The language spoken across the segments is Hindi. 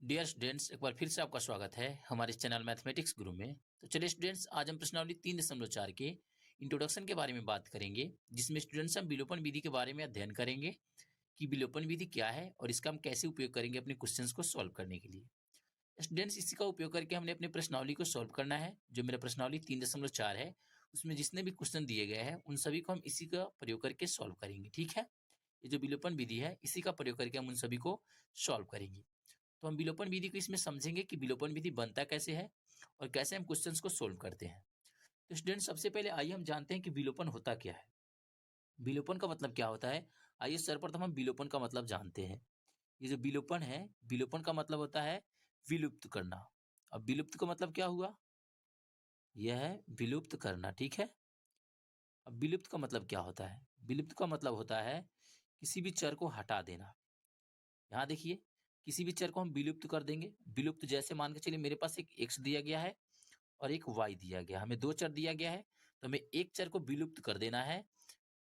डियर स्टूडेंट्स, एक बार फिर से आपका स्वागत है हमारे इस चैनल मैथमेटिक्स गुरु में। तो चलिए स्टूडेंट्स, आज हम प्रश्नावली 3.4 के इंट्रोडक्शन के बारे में बात करेंगे, जिसमें स्टूडेंट्स हम विलोपन विधि के बारे में अध्ययन करेंगे कि विलोपन विधि क्या है और इसका हम कैसे उपयोग करेंगे अपने क्वेश्चंस को सॉल्व करने के लिए। स्टूडेंट्स, इसी का उपयोग करके हमने अपने प्रश्नावली को सॉल्व करना है। जो मेरा प्रश्नावली 3.4 है, उसमें जितने भी क्वेश्चन दिए गए हैं उन सभी को हम इसी का प्रयोग करके सॉल्व करेंगे। ठीक है, ये जो विलोपन विधि है इसी का प्रयोग करके हम उन सभी को सॉल्व करेंगे। तो हम विलोपन विधि को इसमें समझेंगे कि विलोपन विधि बनता कैसे है और कैसे हम क्वेश्चंस को सोल्व करते हैं। तो स्टूडेंट, सबसे पहले आइए हम जानते हैं कि विलोपन होता क्या है। विलोपन का मतलब क्या होता है, आइए सर्वप्रथम हम विलोपन का मतलब जानते हैं। ये जो विलोपन है, विलोपन का मतलब होता है विलुप्त करना। अब विलुप्त का मतलब क्या हुआ, यह है विलुप्त करना। ठीक है, अब विलुप्त का मतलब क्या होता है, विलुप्त का मतलब होता है किसी भी चर को हटा देना। यहाँ देखिए, किसी भी चर को हम विलुप्त कर देंगे। विलुप्त जैसे मान के चलिए मेरे पास एक x दिया गया है और एक y दिया गया है, हमें दो चर दिया गया है, तो हमें एक चर को विलुप्त कर देना है।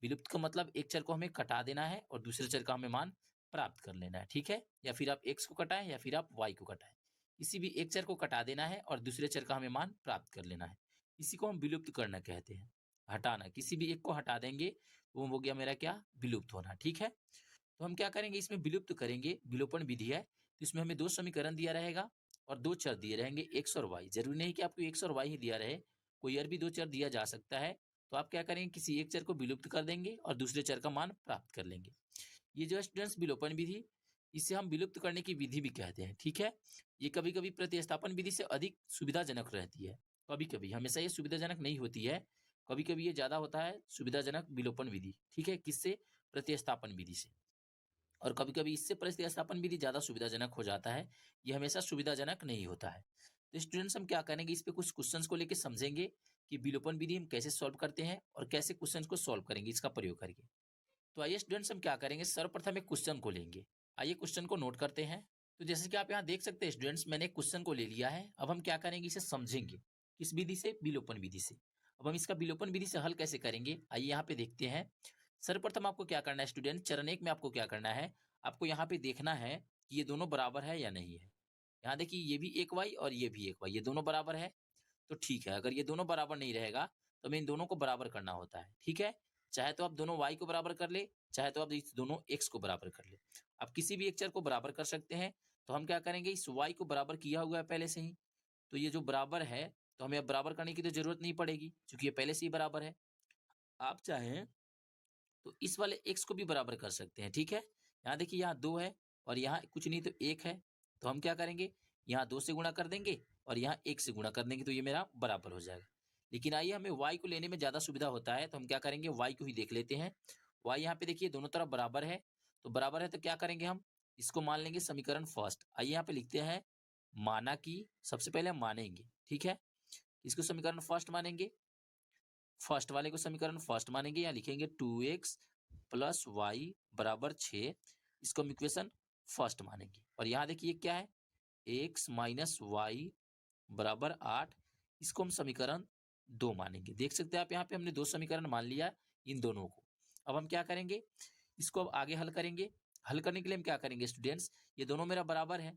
विलुप्त का मतलब एक चर को हमें कटा देना है और दूसरे चर का हमें मान प्राप्त कर लेना है। ठीक है, या फिर आप x को कटाएं या फिर आप y को कटाएं, किसी भी एक चर को कटा देना है और दूसरे चर का हमें मान प्राप्त कर लेना है। इसी को हम विलुप्त करना कहते हैं, हटाना। किसी भी एक को हटा देंगे तो वो हो गया मेरा क्या, विलुप्त होना। ठीक है, तो हम क्या करेंगे, इसमें विलुप्त करेंगे, विलोपन विधि है, तो इसमें हमें दो समीकरण दिया रहेगा और दो चर दिए रहेंगे x और y। जरूरी नहीं कि आपको x और y ही दिया रहे, कोई और भी दो चर दिया जा सकता है। तो आप क्या करेंगे, किसी एक चर को विलुप्त कर देंगे और दूसरे चर का मान प्राप्त कर लेंगे। ये जो है स्टूडेंट्स विलोपन विधि, इसे हम विलुप्त करने की विधि भी कहते हैं। ठीक है, ये कभी कभी प्रतिस्थापन विधि से अधिक सुविधाजनक रहती है। कभी कभी, हमेशा ये सुविधाजनक नहीं होती है, कभी कभी ये ज्यादा होता है सुविधाजनक विलोपन विधि। ठीक है, किससे, प्रतिस्थापन विधि से। और कभी-कभी इससे प्रतिस्थापन विधि ज़्यादा सुविधाजनक हो जाता है, ये हमेशा सुविधाजनक नहीं होता है। तो स्टूडेंट्स, हम क्या करेंगे, इस पे कुछ क्वेश्चंस को लेके समझेंगे कि विलोपन विधि हम कैसे सॉल्व करते हैं और कैसे क्वेश्चंस को सॉल्व करेंगे इसका प्रयोग करके। तो आइए स्टूडेंट्स, हम क्या करेंगे, सर्वप्रथम एक क्वेश्चन को लेंगे। आइए क्वेश्चन को नोट करते हैं। तो जैसे कि आप यहाँ देख सकते हैं स्टूडेंट्स, मैंने एक क्वेश्चन को ले लिया है। अब हम क्या करेंगे, इसे समझेंगे किस विधि से, विलोपन विधि से। अब हम इसका विलोपन विधि से हल कैसे करेंगे, आइए यहाँ पे देखते हैं। सर्वप्रथम आपको क्या करना है स्टूडेंट, चरण 1 में आपको क्या करना है, आपको यहाँ पे देखना है कि ये दोनों बराबर है या नहीं है। यहाँ देखिए, ये भी एक y और ये भी एक y, ये दोनों बराबर है तो ठीक है। अगर ये दोनों बराबर नहीं रहेगा तो हमें इन दोनों को बराबर करना होता है। ठीक है, चाहे तो आप दोनों y को बराबर कर ले, चाहे तो आप इस दोनों x को बराबर कर ले। आप किसी भी एक चर को बराबर कर सकते हैं। तो हम क्या करेंगे, इस y को बराबर किया हुआ है पहले से ही, तो ये जो बराबर है, तो हमें अब बराबर करने की तो जरूरत नहीं पड़ेगी क्योंकि ये पहले से ही बराबर है। आप चाहें तो इस वाले x को भी बराबर कर सकते हैं। ठीक है, यहाँ देखिए, यहाँ 2 है और यहाँ कुछ नहीं तो 1 है, तो हम क्या करेंगे, यहाँ 2 से गुणा कर देंगे और यहाँ 1 से गुणा कर देंगे, तो ये मेरा बराबर हो जाएगा। लेकिन आइए, हमें y को लेने में ज़्यादा सुविधा होता है, तो हम क्या करेंगे, y को ही देख लेते हैं। y यहाँ पे देखिए दोनों तरफ बराबर है, तो बराबर है तो क्या करेंगे, हम इसको मान लेंगे समीकरण फर्स्ट। आइए यहाँ पे लिखते हैं, माना कि, सबसे पहले हम मानेंगे। ठीक है, इसको समीकरण फर्स्ट मानेंगे, फर्स्ट वाले को समीकरण फर्स्ट मानेंगे, यहाँ लिखेंगे 2x प्लस वाई बराबर 6, इसको हम इक्वेशन फर्स्ट मानेंगे। और यहाँ देखिए क्या है, x माइनस वाई बराबर 8, इसको हम समीकरण 2 मानेंगे। देख सकते हैं आप, यहाँ पे हमने दो समीकरण मान लिया इन दोनों को। अब हम क्या करेंगे, इसको अब आगे हल करेंगे। हल करने के लिए हम क्या करेंगे स्टूडेंट्स, ये दोनों मेरा बराबर है,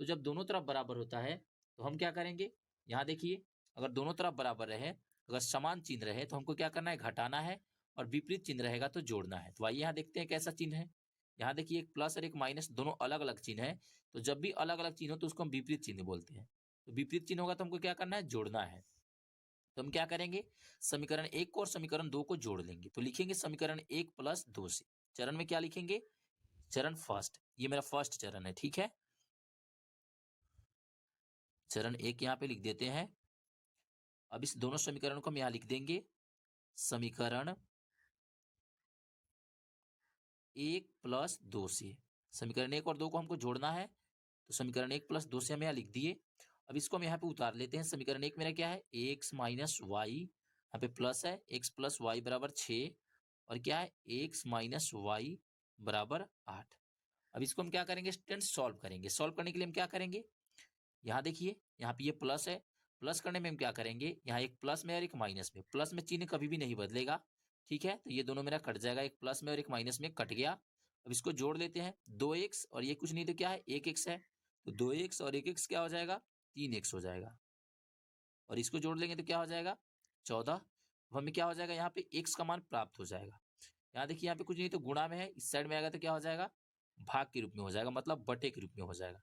तो जब दोनों तरफ बराबर होता है तो हम क्या करेंगे, यहाँ देखिए, अगर दोनों तरफ बराबर रहे, अगर समान चिन्ह रहे तो हमको क्या करना है, घटाना है, और विपरीत चिन्ह रहेगा तो जोड़ना है। तो आइए यहाँ देखते हैं कैसा चिन्ह है। यहाँ देखिए, एक प्लस और एक माइनस, दोनों अलग अलग चिन्ह है, तो जब भी अलग अलग चिन्ह हो तो उसको हम विपरीत चिन्ह बोलते हैं। तो विपरीत चिन्ह होगा तो हमको क्या करना है, जोड़ना है। तो हम क्या करेंगे, समीकरण 1 को और समीकरण 2 को जोड़ लेंगे, तो लिखेंगे समीकरण 1 प्लस 2 से। चरण में क्या लिखेंगे, चरण फर्स्ट, ये मेरा फर्स्ट चरण है। ठीक है, चरण 1 यहाँ पे लिख देते हैं। अब इस दोनों समीकरण को हम यहाँ लिख देंगे, समीकरण 1 प्लस 2 से। समीकरण 1 और 2 को हमको जोड़ना है, तो समीकरण 1 प्लस 2 से हम यहाँ लिख दिए। अब इसको हम यहाँ पे उतार लेते हैं। समीकरण 1 मेरा क्या है, एक्स माइनस वाई, यहाँ पे प्लस है, एक्स प्लस वाई बराबर 6, और क्या है, एक्स माइनस वाई बराबर 8। अब इसको हम क्या करेंगे स्टूडेंट, सॉल्व करेंगे। सॉल्व करने के लिए हम क्या करेंगे, यहाँ देखिए, यहाँ पे ये प्लस है, प्लस करने में हम क्या करेंगे, यहाँ एक प्लस में और एक माइनस में, प्लस में चिन्ह कभी भी नहीं बदलेगा। ठीक है, तो ये दोनों मेरा कट जाएगा, एक प्लस में और एक माइनस में कट गया। अब इसको जोड़ लेते हैं, 2x और ये कुछ नहीं तो क्या है, 1x है, तो 2x और 1x क्या हो जाएगा, 3x हो जाएगा। और इसको जोड़ लेंगे तो क्या हो जाएगा, 14। अब हमें क्या हो जाएगा, यहाँ पे x का मान प्राप्त हो जाएगा। यहाँ देखिए, यहाँ पे कुछ नहीं तो गुणा में है, इस साइड में आएगा तो क्या हो जाएगा, भाग के रूप में हो जाएगा, मतलब बटे के रूप में हो जाएगा।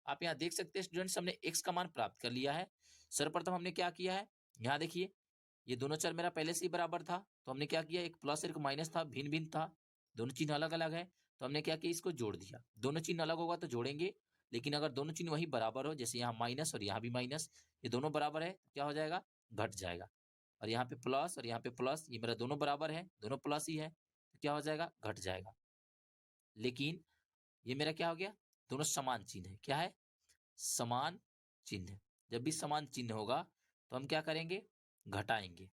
आप यहाँ देख सकते हैं स्टूडेंट्स, हमने x का मान प्राप्त कर लिया है। सर्वप्रथम हमने क्या किया है, यहाँ देखिए ये दोनों चर मेरा पहले से ही बराबर था, तो हमने क्या किया, एक प्लस एक माइनस था, भिन्न भिन्न था, दोनों चिन्ह अलग अलग है, तो हमने क्या किया, इसको जोड़ दिया। दोनों चिन्ह अलग होगा तो जोड़ेंगे, लेकिन अगर दोनों चिन्ह वही बराबर हो, जैसे यहाँ माइनस और यहाँ भी माइनस, ये दोनों बराबर है, क्या हो जाएगा, घट जाएगा। और यहाँ पे प्लस और यहाँ पे प्लस, ये मेरा दोनों बराबर है, दोनों प्लस ही है, तो क्या हो जाएगा, घट जाएगा। लेकिन ये मेरा क्या हो गया, दोनों समान चिन्ह है, क्या है, समान चिन्ह। जब भी समान चिन्ह होगा तो हम क्या करेंगे, घटाएंगे।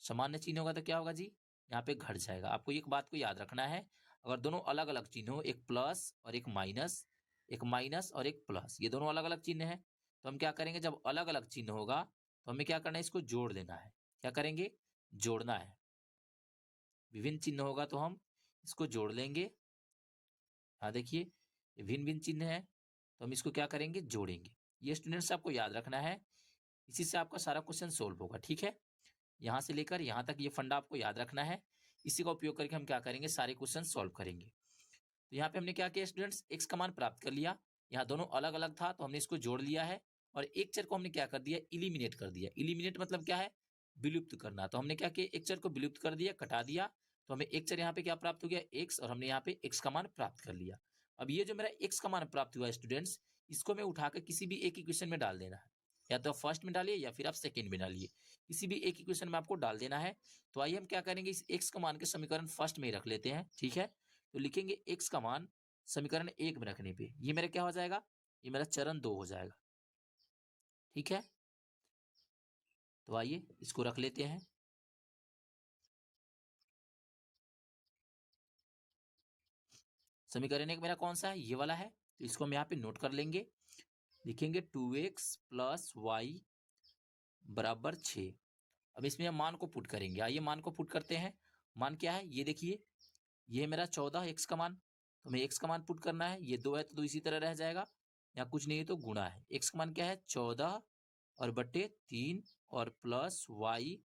सामान्य चिन्ह होगा तो क्या होगा जी, यहाँ पे घट जाएगा। आपको एक बात को याद रखना है, अगर दोनों अलग अलग चिन्ह हो, एक प्लस और एक माइनस और एक प्लस, ये दोनों अलग अलग चिन्ह है, तो हम क्या करेंगे, जब अलग अलग चिन्ह होगा तो हमें क्या करना है, इसको जोड़ देना है। क्या करेंगे, जोड़ना है। विभिन्न चिन्ह होगा तो हम इसको जोड़ लेंगे। हाँ देखिए, ये भिन्न भिन्न चिन्ह है, तो हम इसको क्या करेंगे, जोड़ेंगे। ये स्टूडेंट्स आपको याद रखना है, इसी से आपका सारा क्वेश्चन सोल्व होगा। ठीक है, यहाँ से लेकर यहाँ तक ये फंडा आपको याद रखना है। इसी का उपयोग करके हम क्या करेंगे, सारे क्वेश्चन सॉल्व करेंगे। तो यहाँ पे हमने क्या किया स्टूडेंट्स, x का मान प्राप्त कर लिया। यहाँ दोनों अलग अलग था तो हमने इसको जोड़ लिया है, और एक चर को हमने क्या कर दिया, इलिमिनेट कर दिया। इलिमिनेट मतलब क्या है, विलुप्त करना। तो हमने क्या किया, एक चर को विलुप्त कर दिया, कटा दिया, तो हमें एक चर यहाँ पे क्या प्राप्त हो गया, x, और हमने यहाँ पे x का मान प्राप्त कर लिया। अब ये जो मेरा x का मान प्राप्त हुआ स्टूडेंट्स, इसको मैं उठाकर किसी भी एक इक्वेशन में डाल देना है। या तो फर्स्ट में डालिए या फिर आप सेकेंड में डालिए, किसी भी एक इक्वेशन में आपको डाल देना है। तो आइए हम क्या करेंगे, इस x का मान के समीकरण फर्स्ट में ही रख लेते हैं। ठीक है, तो लिखेंगे x का मान समीकरण 1 में रखने पे ये मेरा क्या हो जाएगा, ये मेरा चरण 2 हो जाएगा। ठीक है, तो आइए इसको रख लेते हैं। समीकरण 1 मेरा कौन सा है, ये वाला है, तो इसको हम यहाँ पे नोट कर लेंगे। लिखेंगे 2x प्लस वाई बराबर 6। अब इसमें हम मान को पुट करेंगे। आइए मान को पुट करते हैं। मान क्या है, ये देखिए, ये मेरा 14 x का मान, तो हमें x का मान पुट करना है। ये 2 है तो 2 इसी तरह रह जाएगा, यहाँ कुछ नहीं है तो गुणा है। x का मान क्या है, 14 और बट्टे 3 और प्लस y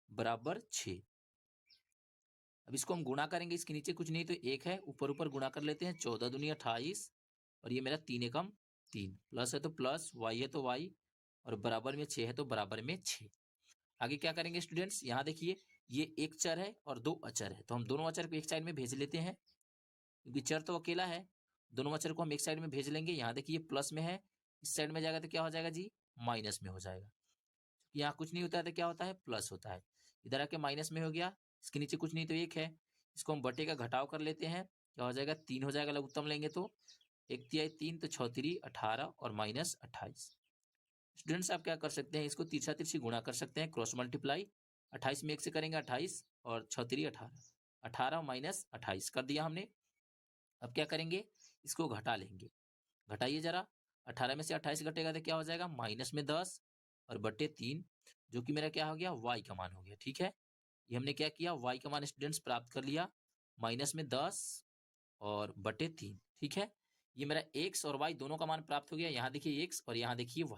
बराबर 6। अब इसको हम गुणा करेंगे, इसके नीचे कुछ नहीं तो 1 है, ऊपर ऊपर गुणा कर लेते हैं। 14 दूनी 28, और ये मेरा 3 एकम 3, प्लस है तो प्लस, y है तो y, और बराबर में 6 है तो बराबर में 6। आगे क्या करेंगे स्टूडेंट्स, यहाँ देखिए, ये एक चर है और दो अचर है, तो हम दोनों अचर को एक साइड में भेज लेते हैं, क्योंकि चर तो अकेला है। दोनों अचर को हम एक साइड में भेज लेंगे। यहाँ देखिए प्लस में है, इस साइड में जाएगा तो क्या हो जाएगा जी, माइनस में हो जाएगा। यहाँ कुछ नहीं होता है तो क्या होता है, प्लस होता है। इधर आके माइनस में हो गया, इसके नीचे कुछ नहीं तो 1 है, इसको हम बटे का घटाव कर लेते हैं। क्या हो जाएगा, 3 हो जाएगा, लघुत्तम लेंगे तो 1/3 तो 6×3 18 और माइनस 28। स्टूडेंट्स आप क्या कर सकते हैं, इसको तिरछा तिरछी गुणा कर सकते हैं, क्रॉस मल्टीप्लाई। 28 में 1 से करेंगे 28, और 6×3 18, 18 माइनस 28 कर दिया हमने। अब क्या करेंगे, इसको घटा लेंगे। घटाइए जरा, 18 में से 28 घटेगा तो क्या हो जाएगा, माइनस में 10 और बटे 3, जो कि मेरा क्या हो गया, y का मान हो गया। ठीक है, ये हमने क्या किया, y का मान स्टूडेंट्स प्राप्त कर लिया, माइनस में 10 और बटे 3। ठीक है, ये मेरा x और y दोनों का मान प्राप्त हो गया। यहाँ देखिए x और यहाँ देखिए y,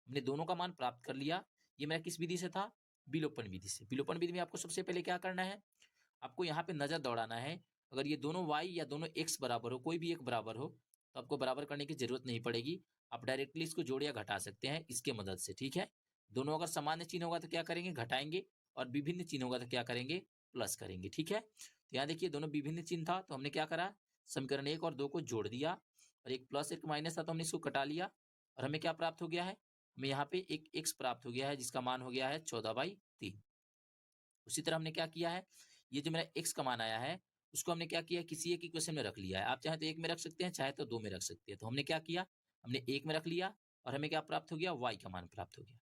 हमने दोनों का मान प्राप्त कर लिया। ये मेरा किस विधि से था, विलोपन विधि से। विलोपन विधि में आपको सबसे पहले क्या करना है, आपको यहाँ पे नजर दौड़ाना है। अगर ये दोनों y या दोनों x बराबर हो, कोई भी एक बराबर हो, तो आपको बराबर करने की जरूरत नहीं पड़ेगी, आप डायरेक्टली इसको जोड़ या घटा सकते हैं इसके मदद से। ठीक है, दोनों अगर सामान्य चिन्ह होगा तो क्या करेंगे, घटाएंगे, और विभिन्न चिन्ह होगा तो क्या करेंगे, प्लस करेंगे। ठीक है, तो यहाँ देखिए दोनों विभिन्न चिन्ह था तो हमने क्या करा, समीकरण 1 और 2 को जोड़ दिया, और एक प्लस एक माइनस था तो हमने इसको कटा लिया, और हमें क्या प्राप्त हो गया है, हमें यहाँ पे एक x प्राप्त हो गया है, जिसका मान हो गया है 14/3। उसी तरह हमने क्या किया है, ये जो मेरा x का मान आया है, उसको हमने क्या किया, किसी एक इक्वेशन में रख लिया है। आप चाहे तो 1 में रख सकते हैं, चाहे तो 2 में रख सकते हैं। तो हमने क्या किया, हमने 1 में रख लिया, और हमें क्या प्राप्त हो गया, y का मान प्राप्त हो गया।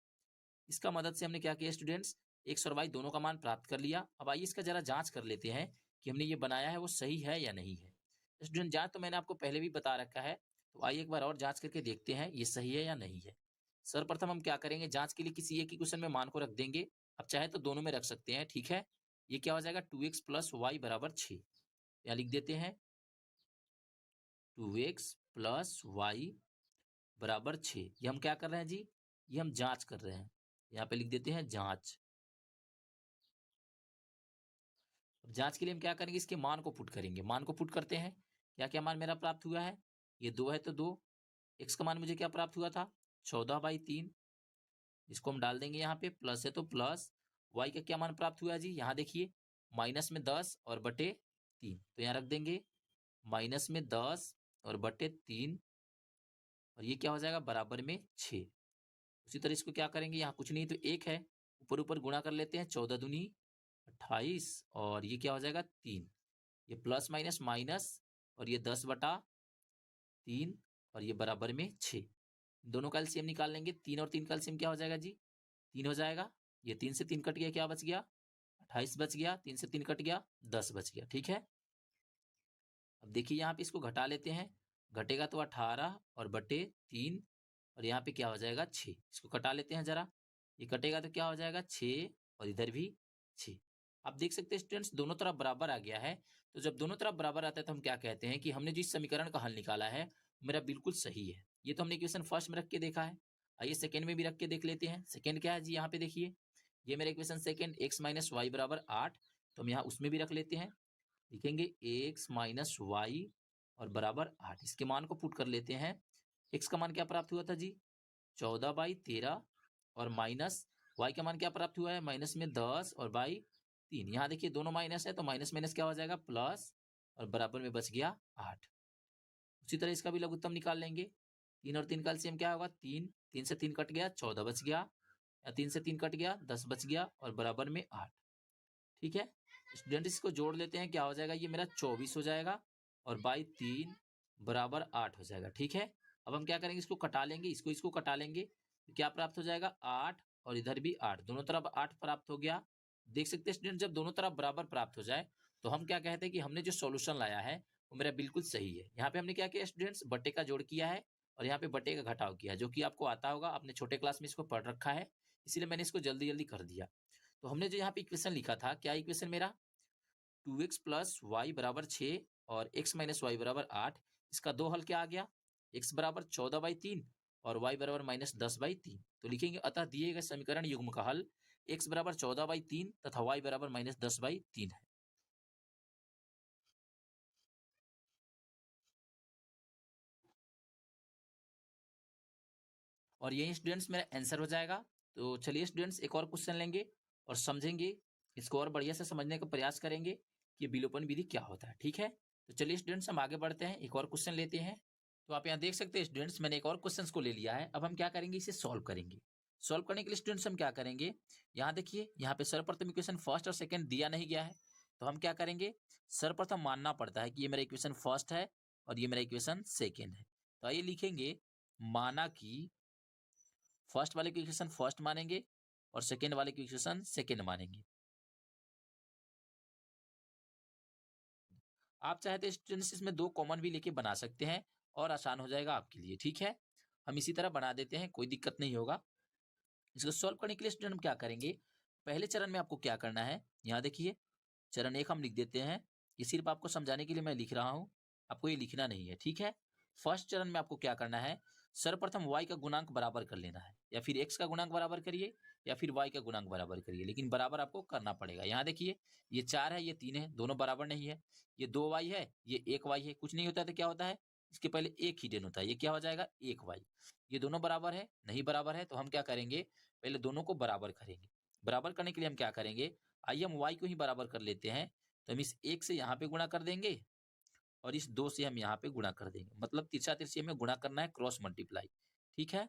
इसका मदद से हमने क्या किया स्टूडेंट्स, x और y दोनों का मान प्राप्त कर लिया। अब आइए इसका जरा जांच कर लेते हैं कि हमने ये बनाया है वो सही है या नहीं है। स्टूडेंट जांच तो मैंने आपको पहले भी बता रखा है, तो आइए एक बार और जांच करके देखते हैं ये सही है या नहीं है। सर्वप्रथम हम क्या करेंगे, जांच के लिए किसी एक इक्वेशन में मान को रख देंगे। आप चाहे तो दोनों में रख सकते हैं। ठीक है, ये क्या हो जाएगा, 2x प्लस वाई बराबर 6। यहाँ लिख देते हैं 2x प्लस वाई बराबर 6। ये हम क्या कर रहे हैं जी? ये हम जांच कर रहे हैं। यहाँ पे लिख देते हैं जांच। जांच के लिए हम क्या करेंगे? इसके मान को पुट करेंगे। मान को पुट करते हैं। क्या क्या मान मेरा प्राप्त हुआ है? ये 2 है तो 2। x का मान मुझे क्या प्राप्त हुआ था? 14/3। इसको हम डाल देंगे यहाँ पे। प्लस है तो प्लस। y का क्या मान प्राप्त हुआ जी? यहाँ देखिए, माइनस में 10 और बटे 3, तो यहाँ रख देंगे माइनस में 10 और बटे 3, और ये क्या हो जाएगा? बराबर में 6। उसी तरह इसको क्या करेंगे? यहाँ कुछ नहीं तो 1 है, ऊपर ऊपर गुणा कर लेते हैं। 14 दूनी 28, और ये क्या हो जाएगा? 3। ये प्लस माइनस माइनस, और ये 10/3, और ये बराबर में 6। दोनों का एलसीएम निकाल लेंगे। 3 और 3 का एलसीएम क्या हो जाएगा जी? 3 हो जाएगा। ये 3 से 3 कट गया, क्या बच गया? 28 बच गया। 3 से 3 कट गया, 10 बच गया। ठीक है, अब देखिए यहाँ पे इसको घटा लेते हैं। घटेगा तो 18 और बटे 3, और यहाँ पे क्या हो जाएगा? 6। इसको कटा लेते हैं जरा। ये कटेगा तो क्या हो जाएगा? 6, और इधर भी 6। आप देख सकते हैं स्टूडेंट्स, दोनों तरफ बराबर आ गया है। तो जब दोनों तरफ बराबर आता है तो हम क्या कहते हैं कि हमने जिस समीकरण का हल निकाला है मेरा बिल्कुल सही है। ये तो हमने इक्वेशन फर्स्ट में रख के देखा है। आइए सेकेंड में भी रख के देख लेते हैं। सेकेंड क्या है जी? यहाँ पे देखिए, ये मेरा equation second, x minus y बराबर 8, तो हम यहाँ उसमें भी रख लेते हैं। लिखेंगे x माइनस वाई और बराबर 8। इसके मान को पुट कर लेते हैं। x का मान क्या प्राप्त हुआ था जी? 14/13, और माइनस y का मान क्या प्राप्त हुआ है? माइनस में 10 और बाई 3। यहाँ देखिए दोनों माइनस है तो माइनस माइनस क्या हो जाएगा? प्लस, और बराबर में बच गया 8। उसी तरह इसका भी लघुत्तम निकाल लेंगे। 3 और 3 का एलसीएम क्या होगा? 3। 3 से 3 कट गया, 14 बच गया। या 3 से 3 कट गया, 10 बच गया, और बराबर में 8। ठीक है, स्टूडेंट इसको जोड़ लेते हैं। क्या हो जाएगा? ये मेरा 24 हो जाएगा, और बाई 3 बराबर 8 हो जाएगा। ठीक है, अब हम क्या करेंगे? इसको कटा लेंगे। इसको कटा लेंगे तो क्या प्राप्त हो जाएगा? 8, और इधर भी 8, दोनों तरफ 8 प्राप्त हो गया। देख सकते हैं स्टूडेंट, जब दोनों तरफ बराबर प्राप्त हो जाए तो हम क्या कहते हैं कि हमने जो सॉल्यूशन लाया है वो मेरा बिल्कुल सही है। यहाँ पे हमने क्या किया स्टूडेंट्स? बट्टे का जोड़ किया है, और यहाँ पे बट्टे का घटाव किया है, जो कि आपको आता होगा, आपने छोटे क्लास में इसको पढ़ रखा है, इसीलिए मैंने इसको जल्दी जल्दी कर दिया। तो हमने जो यहाँ पे इक्वेशन लिखा था, क्या इक्वेशन मेरा? 2x प्लस वाई बराबर 6 और x माइनस वाई बराबर 8। इसका दो हल क्या आ गया? x बराबर 14/3 और y बराबर माइनस 10/3। तो लिखेंगे अतः दिए गए समीकरण युग्म का हल x बराबर 14/3 तथा y बराबर माइनस 10/3 है। और यही स्टूडेंट्स मेरा आंसर हो जाएगा। तो चलिए स्टूडेंट्स, एक और क्वेश्चन लेंगे और समझेंगे, इसको और बढ़िया से समझने का प्रयास करेंगे कि विलोपन विधि क्या होता है। ठीक है, तो चलिए स्टूडेंट्स हम आगे बढ़ते हैं, एक और क्वेश्चन लेते हैं। तो आप यहाँ देख सकते हैं स्टूडेंट्स, मैंने एक और क्वेश्चन को ले लिया है। अब हम क्या करेंगे? इसे सॉल्व करेंगे। सॉल्व करने के लिए स्टूडेंट्स हम क्या करेंगे? यहाँ देखिए, यहाँ पे सर्वप्रथम इक्वेशन फर्स्ट और सेकंड दिया नहीं गया है, तो हम क्या करेंगे? सर्वप्रथम मानना पड़ता है कि ये मेरा इक्वेशन फर्स्ट है और ये मेरा इक्वेशन सेकेंड है। तो आइए लिखेंगे, माना कि फर्स्ट वाले को इक्वेशन फर्स्ट मानेंगे और सेकेंड वाले को इक्वेशन सेकेंड मानेंगे। आप चाहे तो स्टूडेंट्स इसमें दो कॉमन भी लेके बना सकते हैं और आसान हो जाएगा आपके लिए। ठीक है, हम इसी तरह बना देते हैं, कोई दिक्कत नहीं होगा। इसको सॉल्व करने के लिए स्टूडेंट हम क्या करेंगे? पहले चरण में आपको क्या करना है? यहाँ देखिए, चरण 1 हम लिख देते हैं। ये सिर्फ आपको समझाने के लिए मैं लिख रहा हूँ, आपको ये लिखना नहीं है। ठीक है, फर्स्ट चरण में आपको क्या करना है? सर्वप्रथम y का गुणांक बराबर कर लेना है, या फिर x का गुणांक बराबर करिए, या फिर y का गुणांक बराबर करिए, लेकिन बराबर आपको करना पड़ेगा। यहाँ देखिए, ये 4 है, ये 3 है, दोनों बराबर नहीं है। ये 2y है, ये 1y है। कुछ नहीं होता है तो क्या होता है? इसके पहले एक हिडन होता है, ये क्या हो जाएगा? 1y। ये दोनों बराबर है? नहीं बराबर है, तो हम क्या करेंगे? पहले दोनों को बराबर करेंगे। बराबर करने के लिए हम क्या करेंगे? आइए हम y को ही बराबर कर लेते हैं। तो हम इस 1 से यहाँ पे गुणा कर देंगे, और इस 2 से हम यहाँ पे गुणा कर देंगे। मतलब तिरछा तिरछी हमें गुणा करना है, क्रॉस मल्टीप्लाई। ठीक है,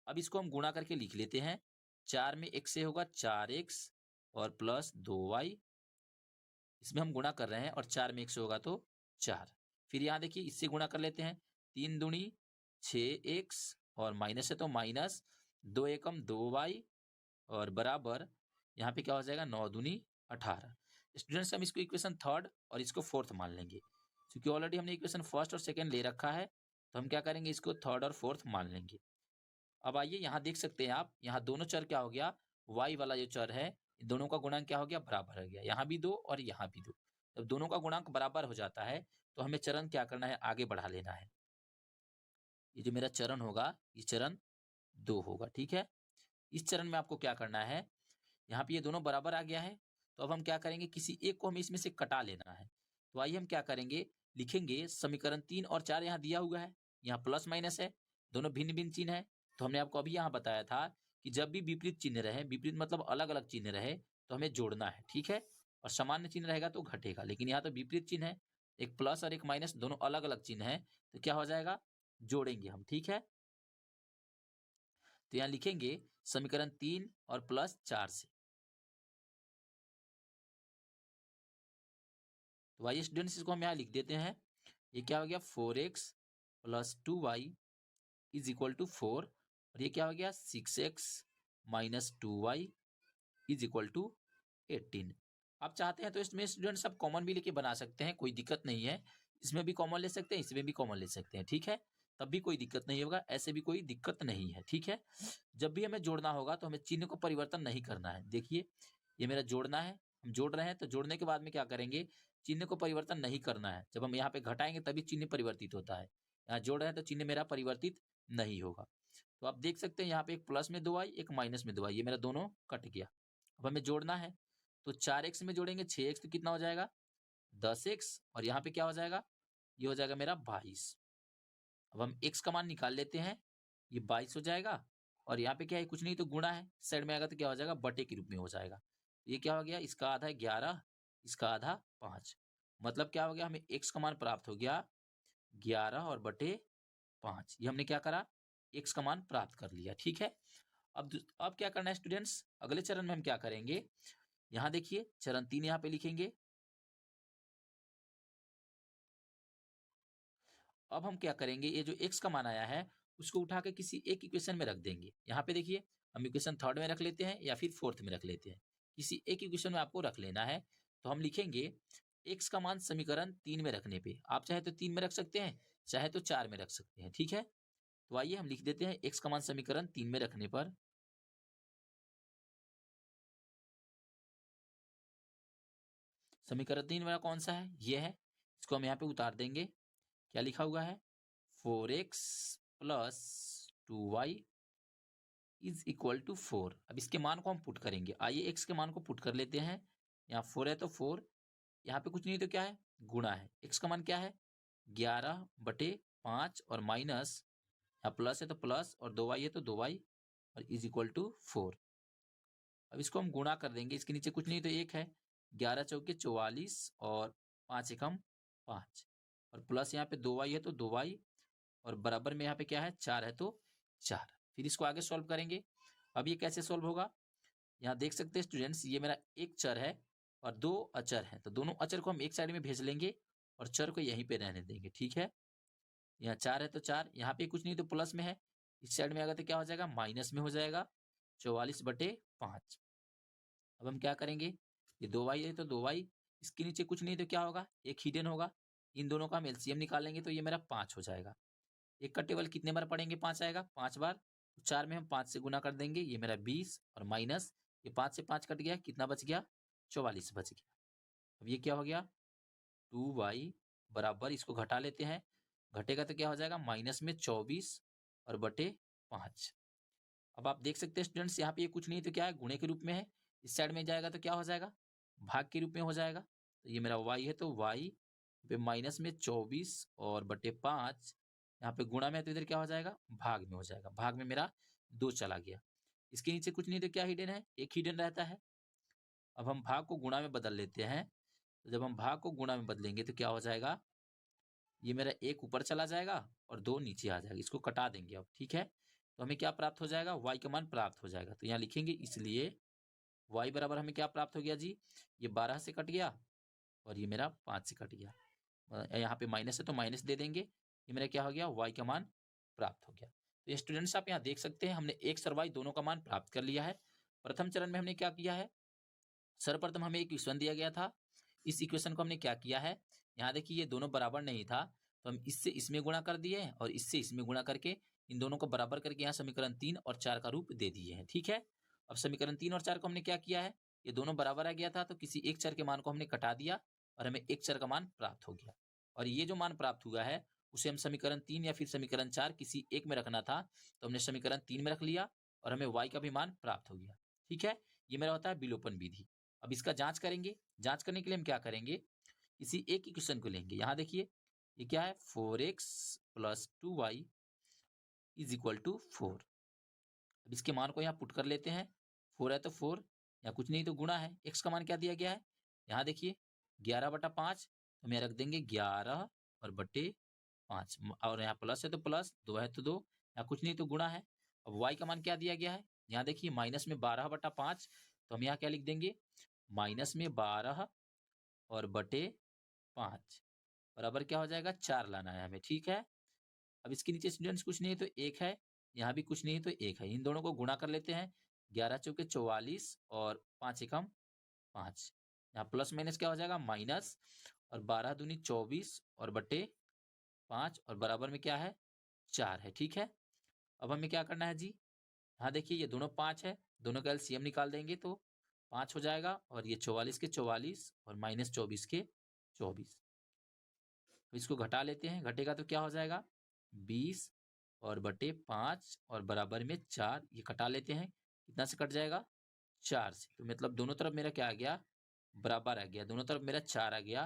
अब इसको हम गुणा करके लिख लेते हैं। 4 में x से होगा 4x और प्लस 2y। इसमें हम गुणा कर रहे हैं, और 4 में 1 से होगा तो 4। फिर यहाँ देखिए, इससे गुणा कर लेते हैं। 3 दूनी 6x, और माइनस है तो माइनस 2 एकम 2y, और बराबर यहाँ पे क्या हो जाएगा? 9 दूनी 18। स्टूडेंट्स, हम इसको इक्वेशन थर्ड और इसको फोर्थ मान लेंगे, क्योंकि ऑलरेडी हमने इक्वेशन फर्स्ट और सेकंड ले रखा है, तो हम क्या करेंगे? इसको थर्ड और फोर्थ मान लेंगे। अब आइए यहाँ देख सकते हैं आप, यहाँ दोनों चर क्या हो गया? y वाला जो चर है, दोनों का गुणांक क्या हो गया? बराबर हो गया। यहाँ भी 2 और यहाँ भी 2। जब दोनों का गुणांक बराबर हो जाता है तो हमें चरण क्या करना है? आगे बढ़ा लेना है। ये जो मेरा चरण होगा ये चरण 2 होगा, ठीक है। इस चरण में आपको क्या करना है, यहाँ पे ये दोनों बराबर आ गया है, तो अब हम क्या करेंगे, किसी एक को हमें इसमें से कटा लेना है। तो आइए हम क्या करेंगे, लिखेंगे समीकरण 3 और 4 यहाँ दिया हुआ है, यहाँ प्लस माइनस है, दोनों भिन्न-भिन्न चिन्ह है। तो हमने आपको अभी यहाँ बताया था कि जब भी विपरीत चिन्ह रहे, विपरीत मतलब अलग-अलग चिन्ह रहे, तो हमें जोड़ना है, ठीक है? और सामान्य चिन्ह रहेगा तो घटेगा, लेकिन यहाँ तो विपरीत चिन्ह है, एक प्लस और एक माइनस दोनों अलग-अलग चिन्ह है, तो क्या हो जाएगा, जोड़ेंगे हम, ठीक है? तो यहाँ लिखेंगे समीकरण 3 और प्लस 4 से। तो आइए स्टूडेंट्स इसको हम यहाँ लिख देते हैं। ये क्या हो गया 4x plus 2y is equal to 4 और ये क्या हो गया 6x minus 2y is equal to 18। आप चाहते हैं तो इसमें स्टूडेंट्स आप कॉमन भी लेके बना सकते हैं, कोई दिक्कत नहीं है। इसमें भी कॉमन ले सकते हैं, इसमें भी कॉमन ले सकते हैं, ठीक है। तब भी कोई दिक्कत नहीं होगा, ऐसे भी कोई दिक्कत नहीं है, ठीक है। जब भी हमें जोड़ना होगा तो हमें चिन्ह को परिवर्तन नहीं करना है। देखिए ये मेरा जोड़ना है, हम जोड़ रहे हैं तो जोड़ने के बाद में क्या करेंगे, चिन्ह को परिवर्तन नहीं करना है। जब हम यहाँ पे घटाएंगे तभी चिन्ह परिवर्तित होता है। यहाँ जोड़ रहे हैं तो चिन्ह मेरा परिवर्तित नहीं होगा। तो आप देख सकते हैं यहाँ पे एक प्लस में 2i एक माइनस में 2i, ये मेरा दोनों कट गया। अब हमें जोड़ना है तो 4x में जोड़ेंगे 6x तो कितना हो जाएगा 10x और यहाँ पे क्या हो जाएगा, ये हो जाएगा मेरा 22। अब हम x का मान निकाल लेते हैं, ये 22 हो जाएगा और यहाँ पे क्या है कुछ नहीं तो गुणा है, साइड में आएगा तो क्या हो जाएगा बटे के रूप में हो जाएगा। ये क्या हो गया, इसका आधा 11, इसका आधा 5, मतलब क्या हो गया, हमें x का मान प्राप्त हो गया 11 और बटे 5। ये हमने क्या करा, x का मान प्राप्त कर लिया, ठीक है। अब क्या करना है स्टूडेंट्स, अगले चरण में हम क्या करेंगे, यहाँ देखिए चरण 3 यहाँ पे लिखेंगे। अब हम क्या करेंगे, ये जो x का मान आया है उसको उठा के किसी एक इक्वेशन में रख देंगे। यहाँ पे देखिए हम इक्वेशन 3rd में रख लेते हैं या फिर 4th में रख लेते हैं, किसी एक इक्वेशन में आपको रख लेना है। तो हम लिखेंगे x का मान समीकरण 3 में रखने पे, आप चाहे तो 3 में रख सकते हैं, चाहे तो 4 में रख सकते हैं, ठीक है। तो आइए हम लिख देते हैं x का मान समीकरण 3 में रखने पर समीकरण 3 वाला कौन सा है, ये है। इसको हम यहाँ पे उतार देंगे, क्या लिखा हुआ है 4x plus 2y is equal to 4। अब इसके मान को हम पुट करेंगे, आइए x के मान को पुट कर लेते हैं। यहाँ 4 है तो 4, यहाँ पे कुछ नहीं तो क्या है गुणा है, x का मान क्या है 11 बटे 5 और माइनस यहाँ प्लस है तो प्लस और 2y है तो 2y और इज इक्वल टू 4। अब इसको हम गुणा कर देंगे, इसके नीचे कुछ नहीं तो 1 है, 11 चौके 44 और 5 एकम 5 और प्लस यहाँ पे 2y है तो 2y और बराबर में यहाँ पे क्या है 4 है तो 4। फिर इसको आगे सॉल्व करेंगे। अब ये कैसे सॉल्व होगा, यहाँ देख सकते हैं स्टूडेंट्स, ये मेरा एक चर है और 2 अचर है, तो दोनों अचर को हम एक साइड में भेज लेंगे और चर को यहीं पे रहने देंगे, ठीक है। यहाँ 4 है तो 4, यहाँ पे कुछ नहीं तो प्लस में है, इस साइड में आएगा तो क्या हो जाएगा माइनस में हो जाएगा 44 बटे 5। अब हम क्या करेंगे, ये 2y है तो 2y, इसके नीचे कुछ नहीं तो क्या होगा एक हिडन होगा, इन दोनों का हम एलसीएम निकालेंगे तो ये मेरा 5 हो जाएगा। एक का टेबल कितने बार पढ़ेंगे 5 आएगा 5 बार, तो 4 में हम 5 से गुना कर देंगे, ये मेरा 20 और माइनस ये 5 से 5 कट गया, कितना बच गया 44 बच गया। अब ये क्या हो गया 2y बराबर, इसको घटा लेते हैं, घटेगा तो क्या हो जाएगा माइनस में 24 और बटे 5। अब आप देख सकते हैं स्टूडेंट्स यहाँ पे ये कुछ नहीं तो क्या है गुणे के रूप में है, इस साइड में जाएगा तो क्या हो जाएगा भाग के रूप में हो जाएगा। तो ये मेरा y है तो y पे माइनस में 24 और बटे 5, यहाँ पे गुणा में है तो इधर क्या हो जाएगा भाग में हो जाएगा, भाग में मेरा 2 चला गया। इसके नीचे कुछ नहीं तो क्या हिडन है, एक हिडन रहता है। अब हम भाग को गुणा में बदल लेते हैं, तो जब हम भाग को गुणा में बदलेंगे तो क्या हो जाएगा, ये मेरा 1 ऊपर चला जाएगा और 2 नीचे आ जाएगा, इसको कटा देंगे अब, ठीक है। तो हमें क्या प्राप्त हो जाएगा y का मान प्राप्त हो जाएगा, तो यहाँ लिखेंगे इसलिए y बराबर हमें क्या प्राप्त हो गया जी, ये 12 से कट गया और ये मेरा 5 से कट गया, यहाँ पे माइनस है तो माइनस दे देंगे, ये मेरा क्या हो गया y का मान प्राप्त हो गया। तो ये स्टूडेंट्स आप यहाँ देख सकते हैं हमने x और y दोनों का मान प्राप्त कर लिया है। प्रथम चरण में हमने क्या किया है, सर्वप्रथम हमें एक इक्वेशन दिया गया था, इस इक्वेशन को हमने क्या किया है, यहाँ देखिए ये दोनों बराबर नहीं था तो हम इससे इसमें गुणा कर दिए और इससे इसमें गुणा करके इन दोनों को बराबर करके यहाँ समीकरण 3 और 4 का रूप दे दिए हैं, ठीक है। अब समीकरण 3 और 4 को हमने क्या किया है, ये दोनों बराबर आ गया था तो किसी एक चर के मान को हमने कटा दिया और हमें एक चर का मान प्राप्त हो गया और ये जो मान प्राप्त हुआ है उसे हम समीकरण 3 या फिर समीकरण 4 किसी एक में रखना था, तो हमने समीकरण 3 में रख लिया और हमें y का भी मान प्राप्त हो गया। ठीक है, ये मेरा होता है विलोपन विधि। अब इसका जांच करेंगे। जांच करने के लिए हम क्या करेंगे, इसी एक इक्वेशन को लेंगे। यहाँ देखिए ये क्या है, 4x + 2y = 4। अब इसके मान को यहाँ पुट कर लेते हैं। 4 है तो 4, यहाँ कुछ नहीं तो गुणा है। x का मान क्या दिया गया है, यहाँ देखिए 11/5, हम यहाँ रख देंगे 11 और बटे 5 और यहाँ प्लस है तो प्लस, 2 है तो 2, यहाँ कुछ नहीं तो गुणा है। अब y का मान क्या दिया गया है, यहाँ देखिए माइनस में 12/5, तो हम यहाँ क्या लिख देंगे, माइनस में 12 और बटे 5 बराबर क्या हो जाएगा, 4 लाना है हमें। ठीक है, अब इसके नीचे स्टूडेंट्स कुछ नहीं है तो 1 है, यहाँ भी कुछ नहीं है तो 1 है। इन दोनों को गुणा कर लेते हैं, 11 चौके 44 और 5 एकम 5। यहाँ प्लस माइनस क्या हो जाएगा, माइनस, और 12 दूनी 24 और बटे 5 और बराबर में क्या है, 4 है। ठीक है, अब हमें क्या करना है जी, यहाँ देखिए ये दोनों 5 है, दोनों का एलसीएम निकाल देंगे तो 5 हो जाएगा, और ये 44 के 44 और माइनस 24 के 24। तो इसको घटा लेते हैं, घटेगा तो क्या हो जाएगा, 20 और बटे 5 और बराबर में 4। ये घटा लेते हैं, कितना से कट जाएगा, 4 से। तो मतलब दोनों तरफ मेरा क्या आ गया, बराबर आ गया। दोनों तरफ मेरा 4 आ गया।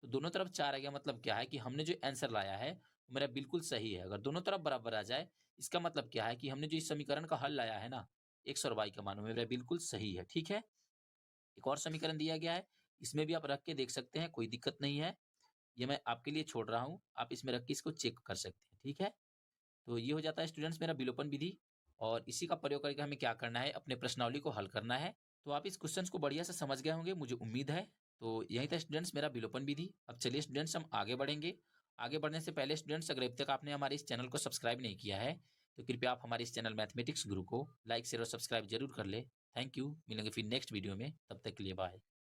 तो दोनों तरफ 4 आ गया मतलब क्या है कि हमने जो आंसर लाया है वो मेरा बिल्कुल सही है। अगर दोनों तरफ बराबर आ जाए, इसका मतलब क्या है कि हमने जो इस समीकरण का हल लाया है ना, x और y का मान, वो मेरा बिल्कुल सही है। ठीक है, एक और समीकरण दिया गया है, इसमें भी आप रख के देख सकते हैं, कोई दिक्कत नहीं है। ये मैं आपके लिए छोड़ रहा हूँ, आप इसमें रख के इसको चेक कर सकते हैं। ठीक है, तो ये हो जाता है स्टूडेंट्स मेरा विलोपन विधि, और इसी का प्रयोग करके हमें क्या करना है, अपने प्रश्नावली को हल करना है। तो आप इस क्वेश्चन को बढ़िया से समझ गए होंगे, मुझे उम्मीद है। तो यही था स्टूडेंट्स मेरा विलोपन विधि। अब चलिए स्टूडेंट्स हम आगे बढ़ेंगे। आगे बढ़ने से पहले स्टूडेंट्स, अगर अभी तक आपने हमारे इस चैनल को सब्सक्राइब नहीं किया है, तो कृपया आप हमारे इस चैनल मैथमेटिक्स गुरु को लाइक शेयर और सब्सक्राइब जरूर कर ले। थैंक यू, मिलेंगे फिर नेक्स्ट वीडियो में, तब तक के लिए बाय।